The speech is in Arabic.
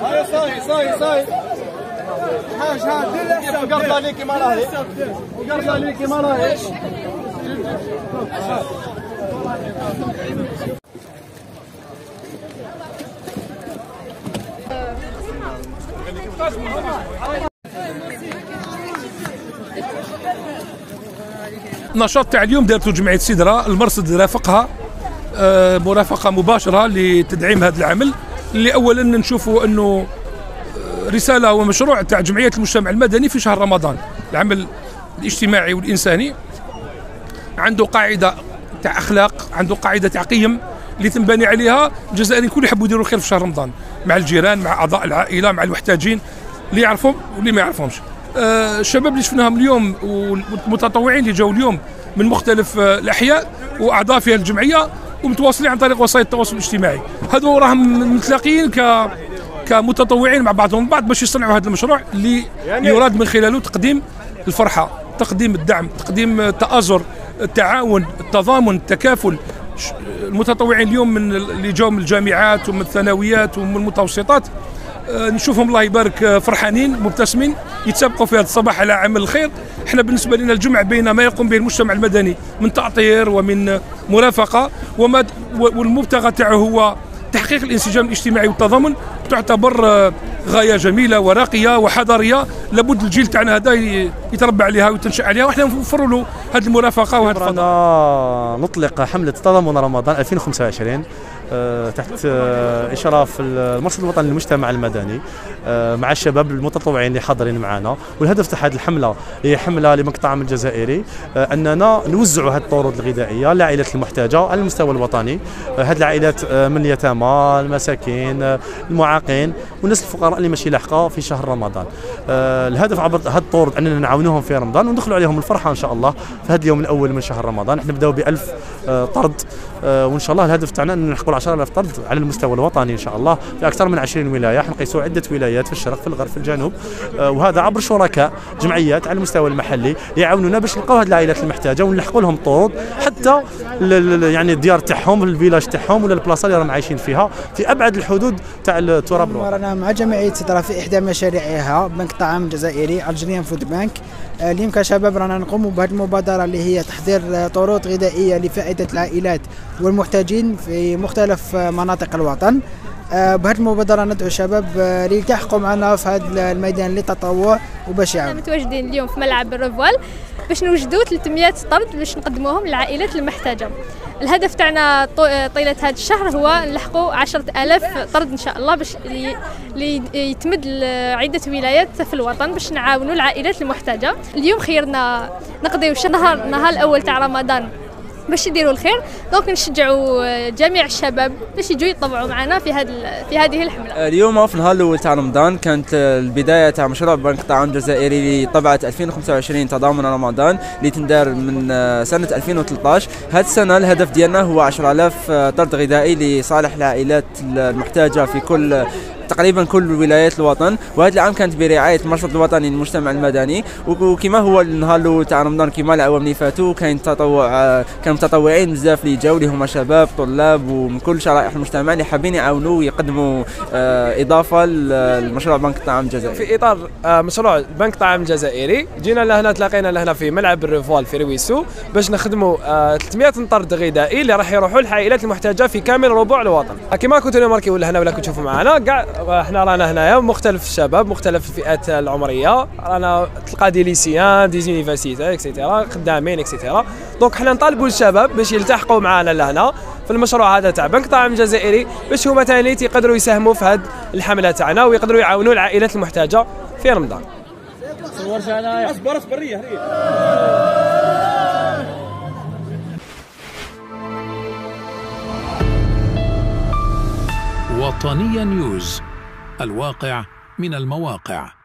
هاي صاي حاج دير الحساب وقرب عليكي ما راهي وقرب عليكي ما راهي. النشاط تاع اليوم دارته جمعيه سدرة، المرصد رافقها مرافقه مباشره لتدعيم هذا العمل اللي اولا نشوفوا انه رساله ومشروع تاع جمعيه المجتمع المدني في شهر رمضان. العمل الاجتماعي والانساني عنده قاعده تاع اخلاق، عنده قاعده تاع قيم اللي تنبني عليها الجزائريين كل يحبوا يديروا الخير في شهر رمضان مع الجيران، مع اعضاء العائله، مع المحتاجين اللي يعرفهم واللي ما يعرفهمش. الشباب اللي شفناهم اليوم والمتطوعين اللي جاوا اليوم من مختلف الاحياء واعضاء في الجمعيه ومتواصلين عن طريق وسائل التواصل الاجتماعي، هذو راهم متلاقيين كمتطوعين مع بعضهم البعض باش يصنعوا هذا المشروع اللي يراد من خلاله تقديم الفرحه، تقديم الدعم، تقديم التآزر، التعاون، التضامن، التكافل. المتطوعين اليوم من اللي جاوا من الجامعات ومن الثانويات ومن المتوسطات نشوفهم الله يبارك فرحانين مبتسمين يتسابقوا في هذا الصباح على عمل الخير. احنا بالنسبه لنا الجمع بين ما يقوم به المجتمع المدني من تأطير ومن مرافقه والمبتغى تاعه هو تحقيق الانسجام الاجتماعي والتضامن، تعتبر غايه جميله وراقيه وحضاريه لابد الجيل تاعنا هذا يتربى عليها ويتنشأ عليها، واحنا نوفروا له هذه المرافقه وهذا الفضل. نطلق حمله تضامن رمضان 2025 تحت إشراف المرصد الوطني للمجتمع المدني مع الشباب المتطوعين اللي حاضرين معنا. والهدف تاع هذه الحملة هي حملة لمقطع من الجزائري أننا نوزعوا هذه الطرود الغذائية للعائلات المحتاجة على المستوى الوطني. هذه العائلات من اليتامى، المساكين، المعاقين والناس الفقراء اللي ماشي لاحقة في شهر رمضان. الهدف عبر هذه الطرود أننا نعاونوهم في رمضان وندخلوا عليهم الفرحة إن شاء الله في هذا اليوم الأول من شهر رمضان. احنا نبداو ب1000 طرد وإن شاء الله الهدف تاعنا أن نحققوا 10,000 طرد على المستوى الوطني إن شاء الله في أكثر من 20 ولاية. حنقيسوا عدة ولايات في الشرق، في الغرب، في الجنوب، وهذا عبر شركاء جمعيات على المستوى المحلي يعاونونا باش نلقاو هذه العائلات المحتاجة ونلحقوا لهم الطرود حتى يعني الديار تاعهم، الفيلاج تاعهم ولا البلاصة اللي راهم عايشين فيها في أبعد الحدود تاع التراب الوطني. رانا مع جمعية سدرة في إحدى مشاريعها بنك طعام جزائري الجيريان فود بانك. اليوم كشباب رانا نقوم بهذه المبادرة اللي هي تحضير طرود غذائية لفائدة العائلات والمحتاجين في مختلف مناطق الوطن. بهذه المبادرة ندعو الشباب ليلتحقوا معنا في هذا الميدان للتطوع وباش يعاونوا. متواجدين اليوم في ملعب الريفوال باش نوجدوا 300 طرد باش نقدموهم للعائلات المحتاجة. الهدف تاعنا طيلة هذا الشهر هو نلحقوا 10,000 طرد إن شاء الله باش يتمد لعدة ولايات في الوطن باش نعاونوا العائلات المحتاجة. اليوم خيرنا نقضيو نهار الأول تاع رمضان باش يديروا الخير، دونك نشجعوا جميع الشباب باش يجوا يتطوعوا معنا في هذه الحمله. اليوم في النهار الاول تاع رمضان كانت البدايه تاع مشروع بنك طعام جزائري لطبعه 2025 تضامن رمضان اللي تندار من سنه 2013. هذه السنه الهدف ديالنا هو 10,000 طرد غذائي لصالح العائلات المحتاجه في تقريبا كل ولايات الوطن. وهذا العام كانت برعايه المرصد الوطني للمجتمع المدني، وكما هو النهار الاول تاع رمضان كما العوام اللي فاتوا كان كانوا متطوعين بزاف اللي جاوا اللي هما شباب، طلاب ومن كل شرائح المجتمع اللي حابين يعاونوا ويقدموا اضافه لمشروع بنك الطعام الجزائري. في اطار مشروع بنك الطعام الجزائري جينا لهنا، تلاقينا لهنا في ملعب الريفوال في رويسو باش نخدموا 300 طرد غذائي اللي راح يروحوا للعائلات المحتاجه في كامل ربوع الوطن. كما كنتوا ماركي ولا هنا ولا كنتوا تشوفوا معنا كاع احنا رانا هنايا مختلف الشباب، مختلف الفئات العمريه، رانا تلقى دي ليسيان، دي زونيفرسيتي اكسيتيرا، خدامين اكسيتيرا. دونك حنا نطالبوا الشباب باش يلتحقوا معنا لهنا في المشروع هذا تاع بنك طعام جزائري باش هما ثاني يقدروا يساهموا في هذه الحمله تاعنا ويقدروا يعاونوا العائلات المحتاجه في رمضان. صورت انا اصبر بريه وطنيا نيوز، الواقع من المواقع.